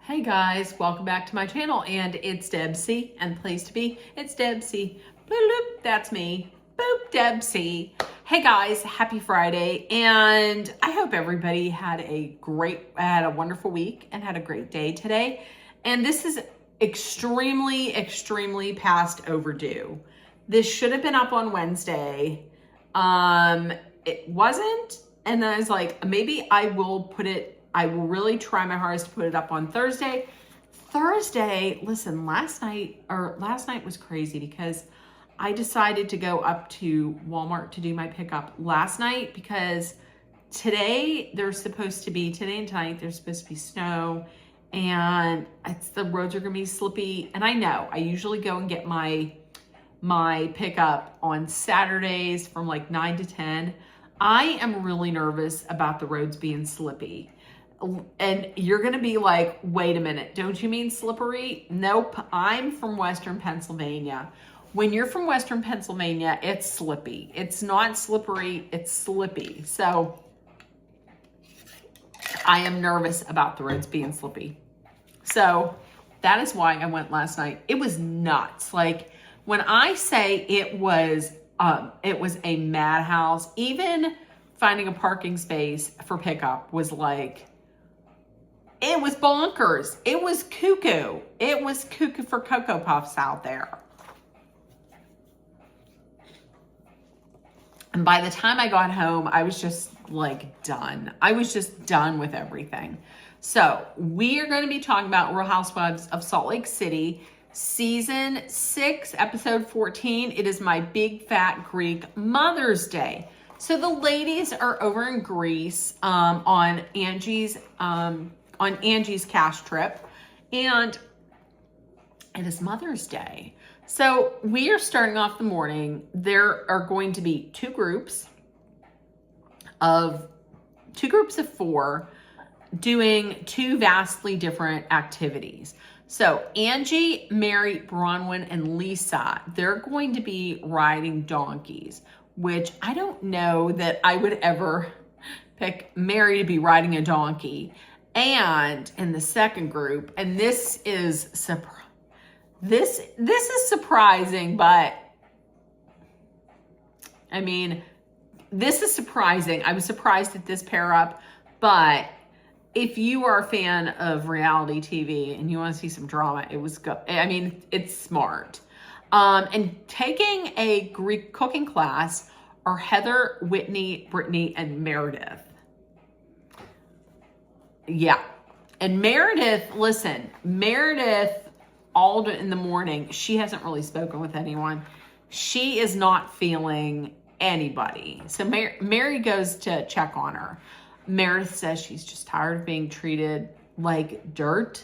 Hey guys, welcome back to my channel, and it's Debsy, and the place to be, it's Debsy. Bloop, bloop, that's me. Boop, Debsy. Hey guys, happy Friday, and I hope everybody had a wonderful week and had a great day today. And this is extremely past overdue. This should have been up on Wednesday. It wasn't, and then I was like, maybe I will really try my hardest to put it up on Thursday. Listen, last night was crazy because I decided to go up to Walmart to do my pickup last night because today and tonight there's supposed to be snow, and the roads are gonna be slippy. And I know I usually go and get my pickup on Saturdays from like 9 to 10. I am really nervous about the roads being slippy. And you're going to be like, wait a minute, don't you mean slippery? Nope, I'm from Western Pennsylvania. When you're from Western Pennsylvania, it's slippy. It's not slippery, it's slippy. So I am nervous about the roads being slippy. So that is why I went last night. It was nuts. Like when I say it was a madhouse, even finding a parking space for pickup was like, it was bonkers. It was cuckoo. It was cuckoo for Cocoa Puffs out there. And by the time I got home, I was just like done. I was just done with everything. So we are going to be talking about Real Housewives of Salt Lake City, season 6, episode 14. It is my big fat Greek Mother's Day. So the ladies are over in Greece on Angie's cash trip, and it is Mother's Day. So we are starting off the morning. There are going to be two groups of 4 doing 2 vastly different activities. So Angie, Mary, Bronwyn, and Lisa, they're going to be riding donkeys, which I don't know that I would ever pick Mary to be riding a donkey. And in the second group, and this is surprising, but I mean, this is surprising. I was surprised at this pair up, but if you are a fan of reality TV and you want to see some drama, it's smart. And taking a Greek cooking class are Heather, Whitney, Brittany, and Meredith. Yeah. And Meredith, all in the morning, she hasn't really spoken with anyone. She is not feeling anybody. So Mary goes to check on her. Meredith says she's just tired of being treated like dirt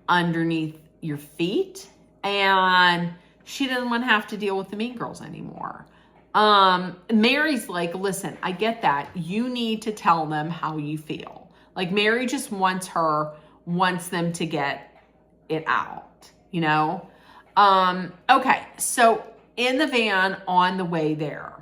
underneath your feet, and she doesn't want to have to deal with the mean girls anymore. Mary's like, listen, I get that. You need to tell them how you feel. Like Mary just wants them to get it out, you know? Okay, so in the van on the way there,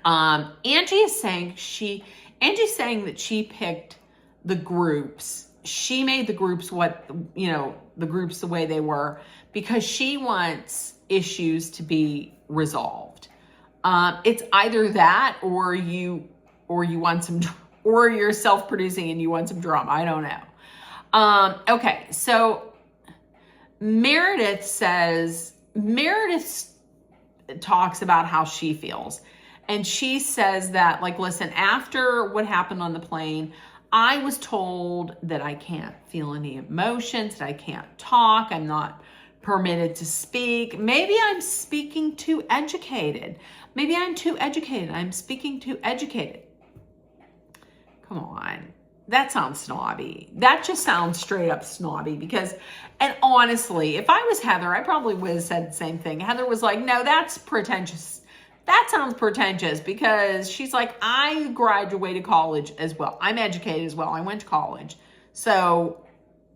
Angie's saying that she picked the groups. She made the groups the groups the way they were because she wants issues to be resolved. It's either that or you want some, or you're self-producing and you want some drama. I don't know. Okay, so Meredith talks about how she feels. And she says that, like, listen, after what happened on the plane, I was told that I can't feel any emotions, that I can't talk, I'm not permitted to speak. Maybe I'm speaking too educated. Maybe I'm too educated. I'm speaking too educated. Come on. That sounds snobby. That just sounds straight up snobby and honestly, if I was Heather, I probably would have said the same thing. Heather was like, no, that's pretentious. That sounds pretentious because she's like, I graduated college as well. I'm educated as well. I went to college. So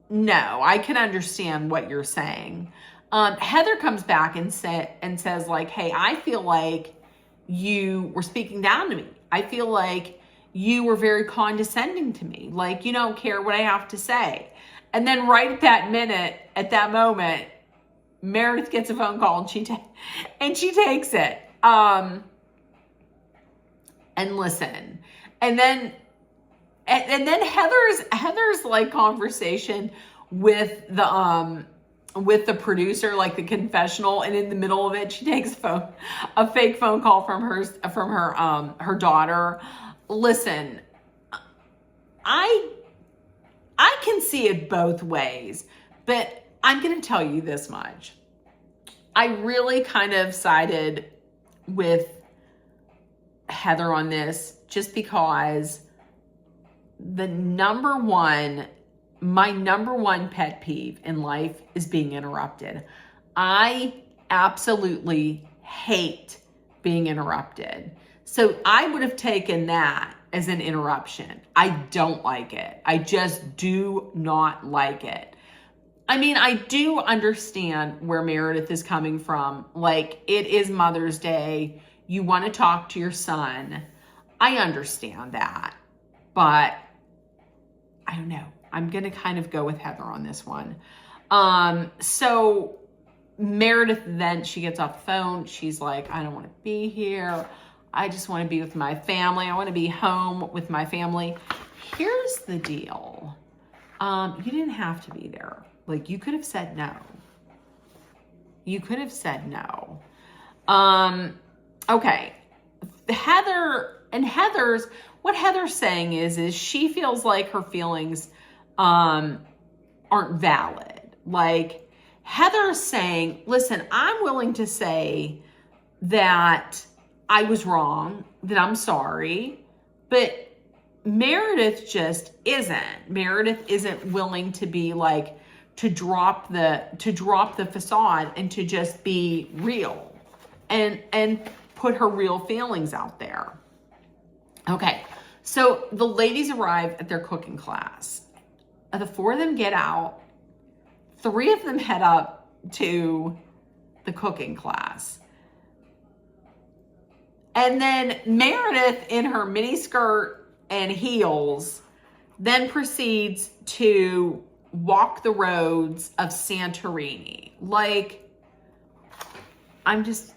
no, I can understand what you're saying. Heather comes back and says like, hey, I feel like you were speaking down to me. I feel like you were very condescending to me. Like, you don't care what I have to say. And then right at that minute, at that moment, Meredith gets a phone call and she takes it. And listen, and then Heather's like conversation with the producer, like the confessional, and in the middle of it, she takes a fake phone call from her daughter. Listen, I can see it both ways, but I'm going to tell you this much. I really kind of sided with Heather on this just because my number one pet peeve in life is being interrupted. I absolutely hate being interrupted. So I would have taken that as an interruption. I don't like it. I just do not like it. I mean, I do understand where Meredith is coming from. Like, it is Mother's Day. You want to talk to your son. I understand that. But I don't know. I'm going to kind of go with Heather on this one. So Meredith, then she gets off the phone. She's like, I don't want to be here. I just want to be with my family. I want to be home with my family. Here's the deal. You didn't have to be there. Like, you could have said no. You could have said no. Okay. What Heather's saying is she feels like her feelings aren't valid. Like, Heather's saying, listen, I'm willing to say that I was wrong, that I'm sorry, but Meredith just isn't. Meredith isn't willing to be like, to drop the facade and to just be real and put her real feelings out there. Okay, so the ladies arrive at their cooking class. The four of them get out. Three of them head up to the cooking class. And then Meredith, in her mini skirt and heels, then proceeds to walk the roads of Santorini. Like, I'm just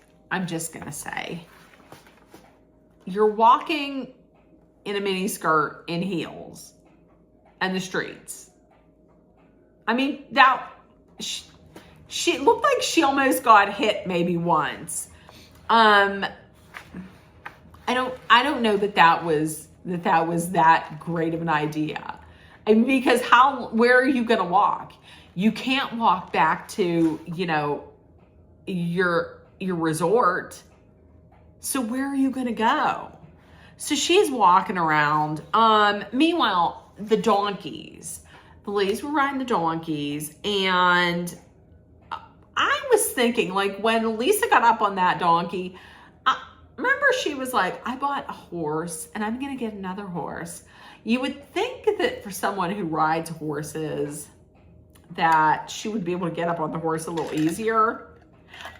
gonna say, you're walking in a mini skirt in heels and the streets. I mean, that she looked like she almost got hit maybe once. I don't know that was that great of an idea. I mean, because where are you going to walk? You can't walk back to, your resort. So where are you going to go? So she's walking around. Meanwhile, the ladies were riding the donkeys, and I was thinking, like, when Lisa got up on that donkey, remember she was like, I bought a horse and I'm going to get another horse. You would think that for someone who rides horses, that she would be able to get up on the horse a little easier.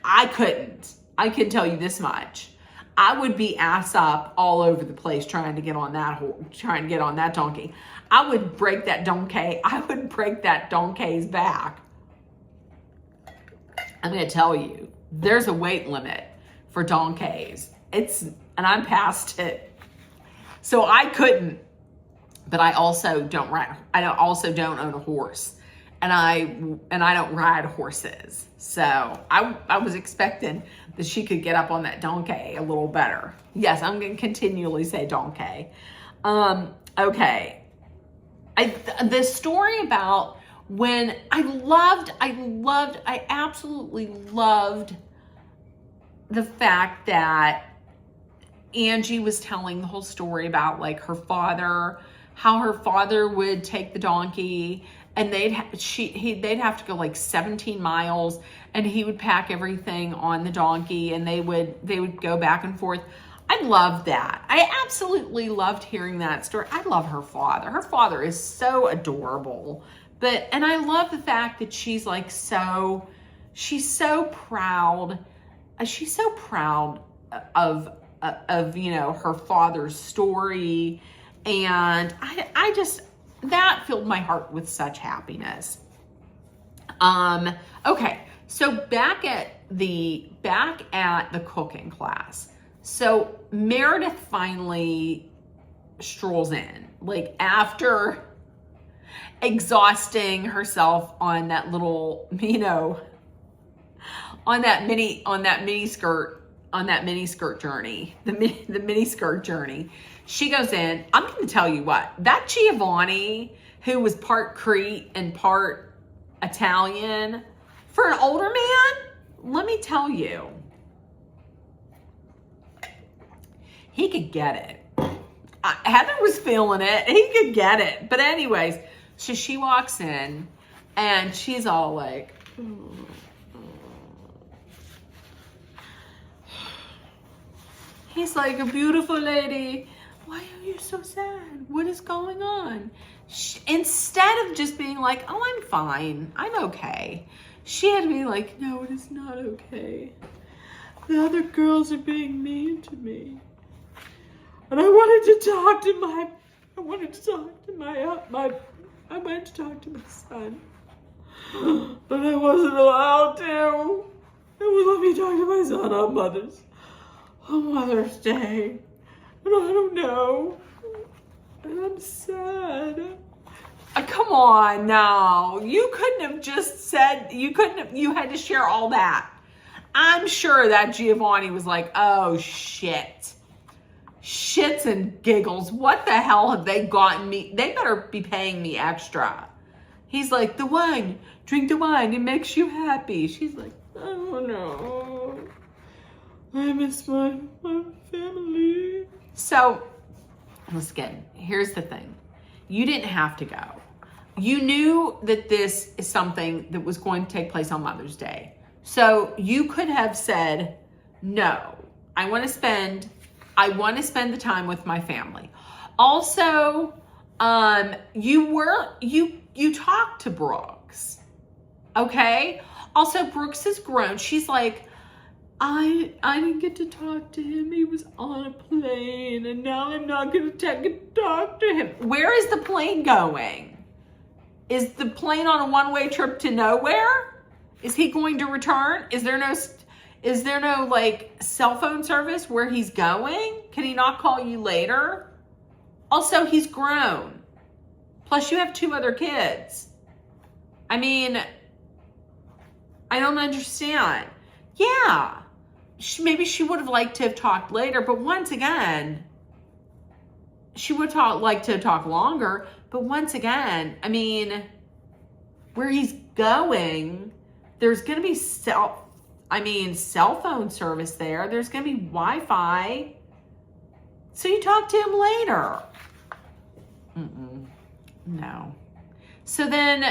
I couldn't. I can tell you this much. I would be ass up all over the place trying to get on that donkey. I would break that donkey. I would break that donkey's back. I'm going to tell you, there's a weight limit for donkeys. And I'm past it. So I couldn't, but I also don't own a horse, and I don't ride horses. So I was expecting that she could get up on that donkey a little better. Yes, I'm going to continually say donkey. Okay. The story about when I absolutely loved the fact that Angie was telling the whole story about, like, how her father would take the donkey, and they'd have to go like 17 miles, and he would pack everything on the donkey, and they would go back and forth. I loved that. I absolutely loved hearing that story. I love her father. Her father is so adorable. And I love the fact that she's like she's so proud. She's so proud of her father's story. And that filled my heart with such happiness. Okay, so back at the cooking class. So Meredith finally strolls in, like after exhausting herself on that little, on that mini skirt journey, the mini skirt journey. She goes in. I'm going to tell you what, that Giovanni, who was part Crete and part Italian, for an older man, let me tell you, he could get it. Heather was feeling it. He could get it. But anyways, so she walks in and she's all like, he's like, a beautiful lady. Why are you so sad? What is going on? Instead of just being like, oh, I'm fine. I'm okay. She had to be like, no, it is not okay. The other girls are being mean to me. And I wanted to talk to my son. But I wasn't allowed to. They would let me talk to my son on Mother's Day. And I don't know. And I'm sad. Come on now. You couldn't have just said, you had to share all that. I'm sure that Giovanni was like, oh shit. Shits and giggles. What the hell have they gotten me? They better be paying me extra. He's like, the wine. Drink the wine. It makes you happy. She's like, oh no. I miss my family. So, listen, here's the thing. You didn't have to go. You knew that this is something that was going to take place on Mother's Day. So you could have said, no, I want to spend the time with my family. Also, you talked to Brooks. Okay? Also, Brooks is grown. She's like, I didn't get to talk to him. He was on a plane, and now I'm not going to talk to him. Where is the plane going? Is the plane on a one-way trip to nowhere? Is he going to return? Is there no like cell phone service where he's going? Can he not call you later? Also, he's grown. Plus, you have 2 other kids. I mean, I don't understand. Yeah, maybe she would have liked to have talked later, but once again, she would like to talk longer. But once again, I mean, where he's going, there's going to be cell phone service there. There's going to be Wi-Fi. So you talk to him later. No. So then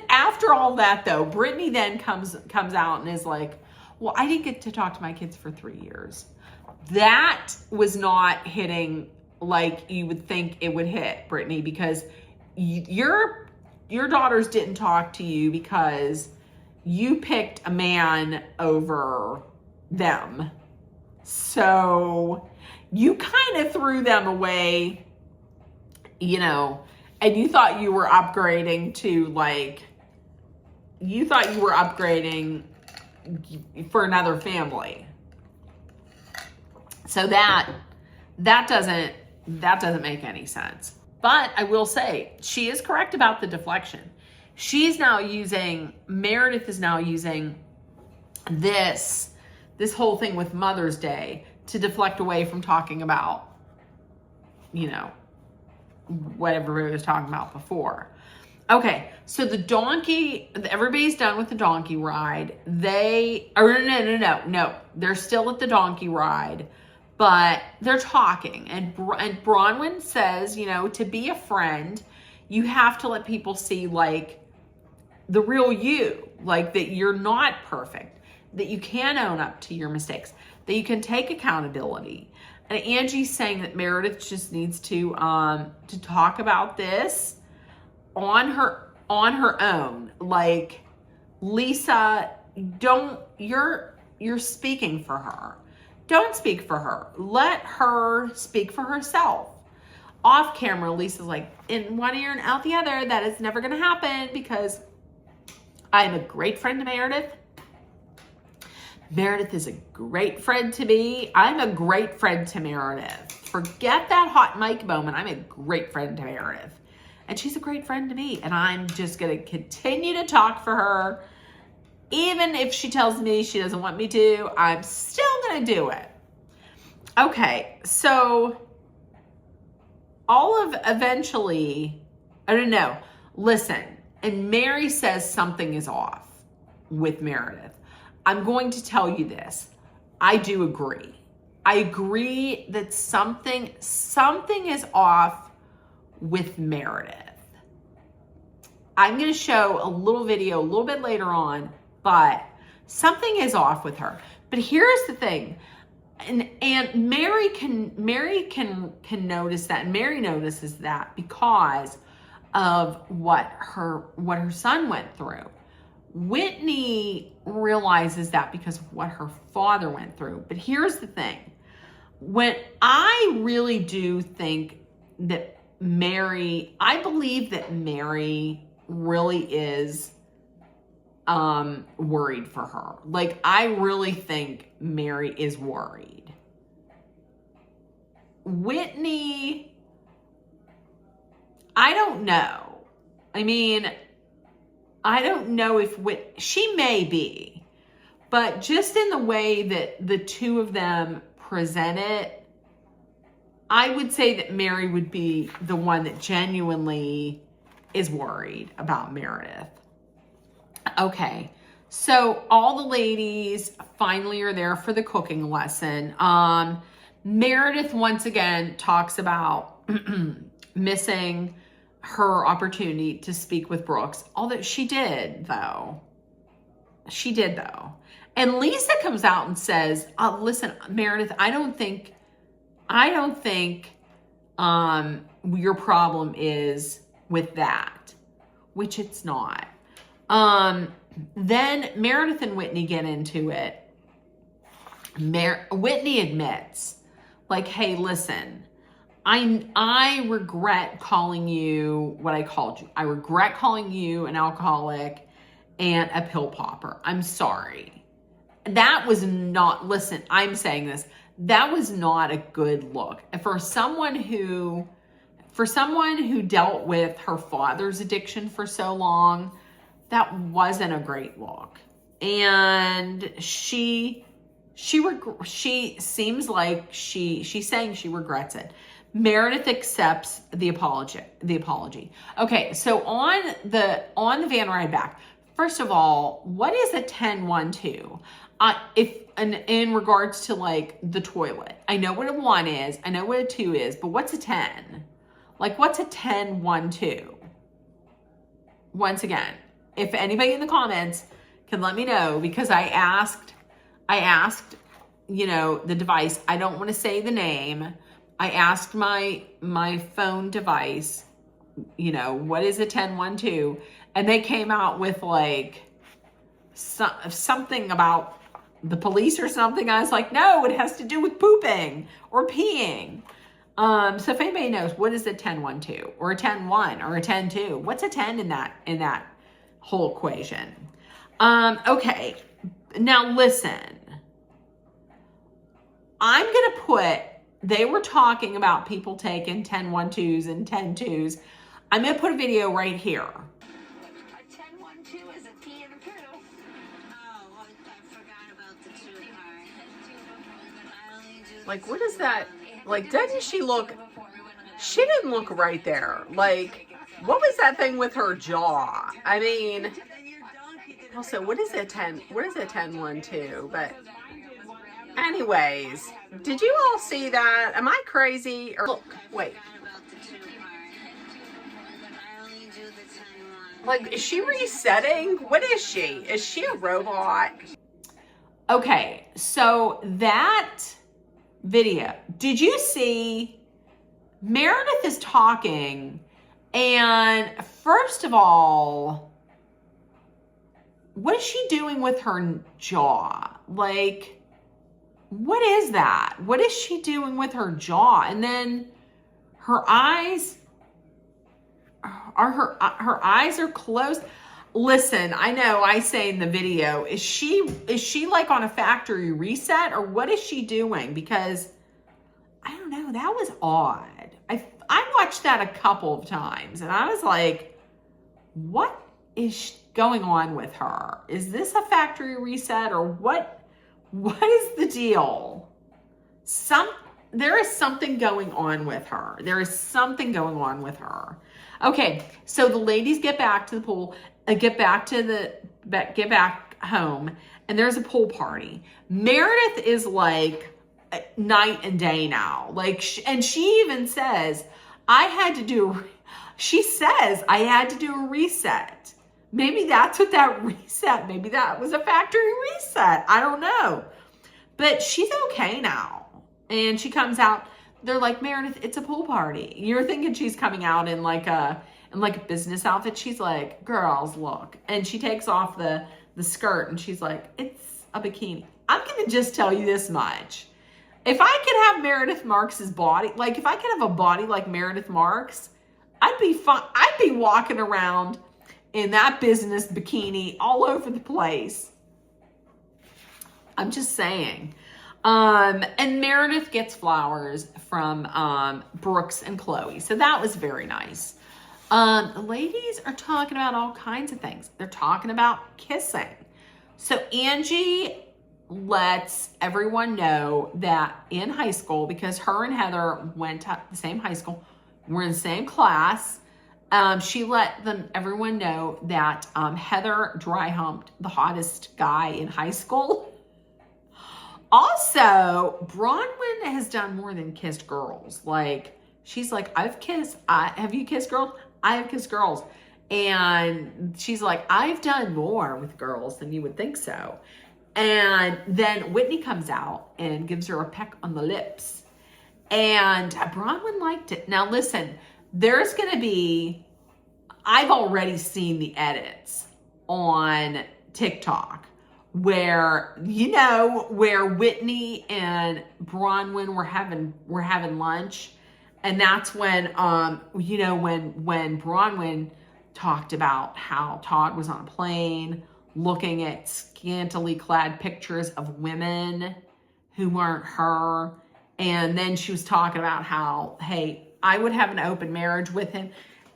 after all that though, Brittany then comes out and is like, well, I didn't get to talk to my kids for 3 years. That was not hitting like you would think it would hit, Brittany, because your daughters didn't talk to you because you picked a man over them. So you kind of threw them away, and you thought you were upgrading for another family. So that doesn't make any sense. But I will say, she is correct about the deflection. Meredith is now using this whole thing with Mother's Day to deflect away from talking about, what everybody was talking about before. Okay, so everybody's done with the donkey ride. No. They're still at the donkey ride, but they're talking. And Bronwyn says, to be a friend, you have to let people see, like, the real you. Like, that you're not perfect. That you can own up to your mistakes. That you can take accountability. And Angie's saying that Meredith just needs to talk about this on her own. Like, Lisa, you're speaking for her. Don't speak for her. Let her speak for herself. Off camera, Lisa's like, in one ear and out the other, that is never going to happen because I'm a great friend to Meredith. Meredith is a great friend to me. I'm a great friend to Meredith. Forget that hot mic moment. I'm a great friend to Meredith. And she's a great friend to me. And I'm just going to continue to talk for her. Even if she tells me she doesn't want me to, I'm still going to do it. Okay, so eventually, I don't know, listen, and Mary says something is off with Meredith. I'm going to tell you this. I do agree. I agree that something is off with Meredith. I'm going to show a little video a little bit later on, but something is off with her. But here's the thing. And Mary can notice that, and Mary notices that because of what her son went through. Whitney realizes that because of what her father went through. But here's the thing. When I really do think that I believe that Mary really is worried for her. Like, I really think Mary is worried. Whitney, I don't know. I mean, I don't know if she may be, but just in the way that the two of them present it, I would say that Mary would be the one that genuinely is worried about Meredith. Okay, so all the ladies finally are there for the cooking lesson. Meredith once again talks about missing her opportunity to speak with Brooks. Although she did though. And Lisa comes out and says, listen, Meredith, I don't think your problem is with that, which it's not. Then Meredith and Whitney get into it. Whitney admits, like, hey, listen, I regret calling you what I called you. I regret calling you an alcoholic and a pill popper. I'm sorry. That was not, listen, I'm saying this, that was not a good look. For someone who dealt with her father's addiction for so long, that wasn't a great look. And she seems like she's saying she regrets it. Meredith accepts the apology. Okay, so on the van ride back, first of all, what is a 10-1-2? In regards to like the toilet, I know what a 1 is, I know what a 2 is, but what's a 10? Like, what's a 10-1-2? Once again, if anybody in the comments can let me know, because I asked, the device, I don't want to say the name. I asked my phone device, what is a 10-1-2? And they came out with like something about the police or something. I was like, no, it has to do with pooping or peeing. So if anybody knows, what is a 10-1-2 or a 10-1 or a 10-2? What's a 10 in that whole equation? Okay, now listen. I'm gonna they were talking about people taking 10-1-2s and 10-2s. I'm gonna put a video right here. A 10-1-2 is a P and a poo. Oh, well, I forgot about the 2 part. Like, what is that? Like, doesn't she look, she didn't look right there. Like, what was that thing with her jaw? I mean, also, what is a 10-1-2? But anyways, did you all see that? Am I crazy? Or look, wait. Like, is she resetting? What is she? Is she a robot? Okay, so that video, did you see Meredith is talking, and first of all, what is she doing with her jaw? Like, what is that? What is she doing with her jaw? And then Her eyes her eyes are closed. Listen, I know I say in the video, is she like on a factory reset, or what is she doing? Because I don't know, that was odd. I watched that a couple of times and I was like, what is going on with her? Is this a factory reset, or what is the deal? There is something going on with her. There is something going on with her. Okay, so the ladies get back to the pool, get back home, and there's a pool party. Meredith is like night and day now. Like, and she even says, she says, I had to do a reset. Maybe that's what that reset, maybe that was a factory reset. I don't know. But she's okay now. And she comes out, they're like, Meredith, it's a pool party. You're thinking she's coming out in like a business outfit. She's like, girls, look. And she takes off the skirt and she's like, it's a bikini. I'm going to just tell you this much. If I could have Meredith Marks's body, like if I could have a body like Meredith Marks, I'd be fine. I'd be walking around in that business bikini all over the place. I'm just saying. And Meredith gets flowers from Brooks and Chloe. So that was very nice. The ladies are talking about all kinds of things. They're talking about kissing. So Angie lets everyone know that in high school, because her and Heather went to the same high school, we're in the same class. She let everyone know that Heather dry humped the hottest guy in high school. Also, Bronwyn has done more than kissed girls. Like, she's like, have you kissed girls? I have kissed girls. And she's like, I've done more with girls than you would think so. And then Whitney comes out and gives her a peck on the lips. And Bronwyn liked it. Now, listen, there's going to be, I've already seen the edits on TikTok where Whitney and Bronwyn were having lunch. And that's when, when Bronwyn talked about how Todd was on a plane looking at scantily clad pictures of women who weren't her. And then she was talking about how, hey, I would have an open marriage with him.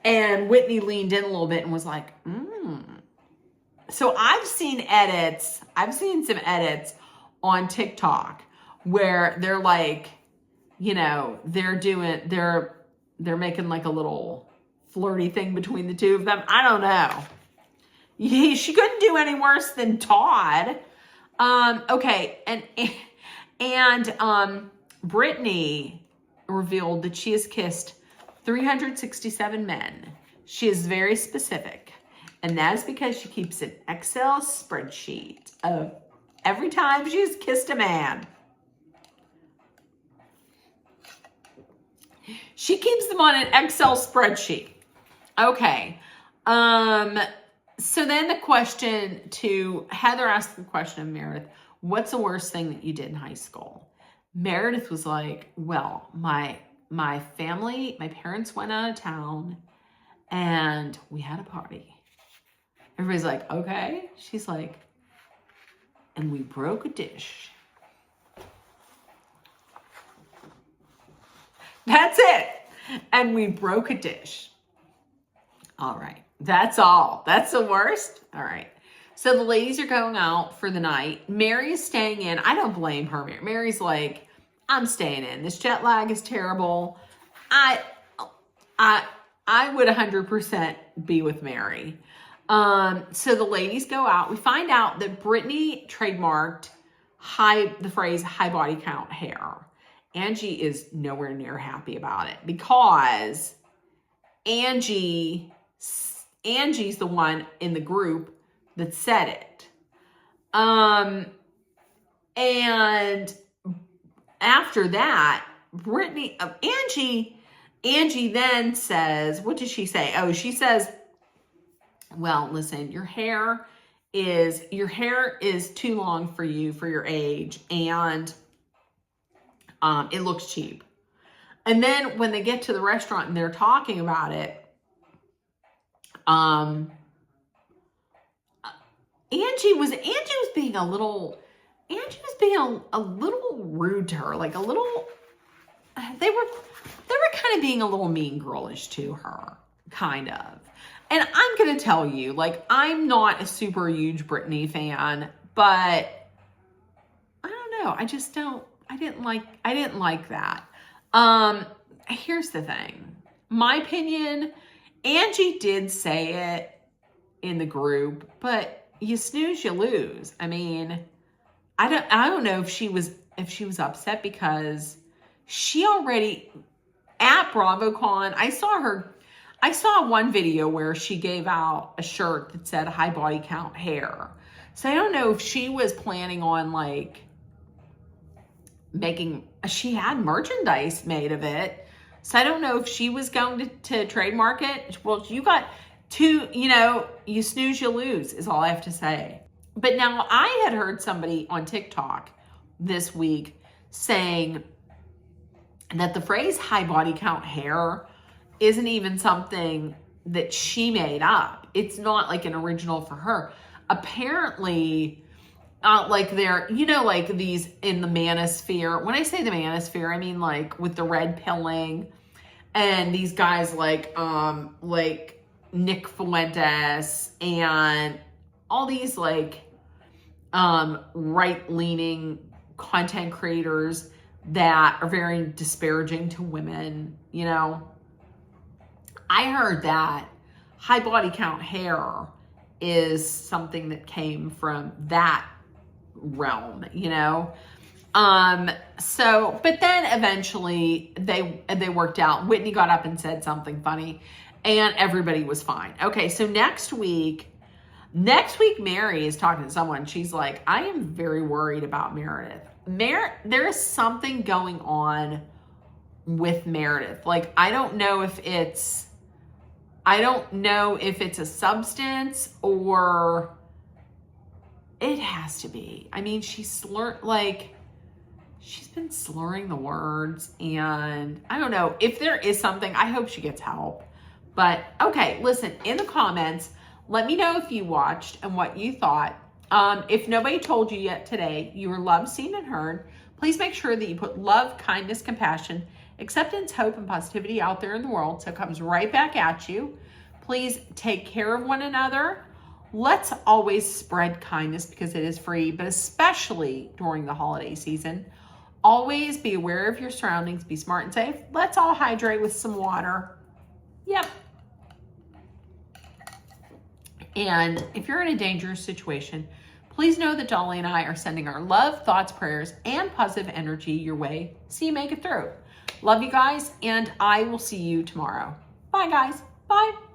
And Whitney leaned in a little bit and was like, So I've seen some edits on TikTok where they're like, they're making like a little flirty thing between the two of them. I don't know. She couldn't do any worse than Todd. Okay. And Brittany revealed that she has kissed 367 men. She is very specific. And that is because she keeps an Excel spreadsheet of every time she's kissed a man. She keeps them on an Excel spreadsheet. Okay. So then Heather asked the question of Meredith, what's the worst thing that you did in high school? Meredith was like, well, my family, my parents went out of town and we had a party. Everybody's like, okay. She's like, and we broke a dish. That's it. And we broke a dish. All right. That's all. That's the worst. All right. So the ladies are going out for the night. Mary is staying in. I don't blame her. Mary's like, I'm staying in. This jet lag is terrible. I would 100% be with Mary. So the ladies go out. We find out that Brittany trademarked the phrase high body count hair. Angie is nowhere near happy about it because Angie's the one in the group that said it. And after that, Angie then says, what does she say? Oh, she says, well, listen, your hair is too long for you for your age, and it looks cheap. And then when they get to the restaurant and they're talking about it, Angie was being a little rude to her, like a little, they were kind of being a little mean girlish to her, kind of. And I'm going to tell you, like, I'm not a super huge Britney fan, but I don't know. I didn't like that. Here's the thing. My opinion, Angie did say it in the group, but you snooze, you lose. I mean, I don't know if she was upset because she already at BravoCon, I saw one video where she gave out a shirt that said high body count hair. So I don't know if she was planning on like she had merchandise made of it. So I don't know if she was going to trademark it. Well, you got two, you snooze, you lose is all I have to say. But now I had heard somebody on TikTok this week saying that the phrase high body count hair isn't even something that she made up. It's not like an original for her. Apparently, like they're, like these in the manosphere. When I say the manosphere, I mean like with the red pilling and these guys like Nick Fuentes and all these like right-leaning content creators that are very disparaging to women, I heard that high body count hair is something that came from that realm, So, but then eventually they worked out. Whitney got up and said something funny and everybody was fine. Okay, so next week, Mary is talking to someone. She's like, I am very worried about Meredith. There is something going on with Meredith. Like, I don't know if it's a substance or it has to be. I mean, she's been slurring the words and I don't know if there is something. I hope she gets help. But okay, listen, in the comments, let me know if you watched and what you thought. If nobody told you yet today, you were loved, seen, and heard. Please make sure that you put love, kindness, compassion, acceptance, hope, and positivity out there in the world so it comes right back at you. Please take care of one another. Let's always spread kindness because it is free, but especially during the holiday season. Always be aware of your surroundings. Be smart and safe. Let's all hydrate with some water. Yep. And if you're in a dangerous situation, please know that Dolly and I are sending our love, thoughts, prayers, and positive energy your way so you make it through. Love you guys, and I will see you tomorrow. Bye, guys. Bye.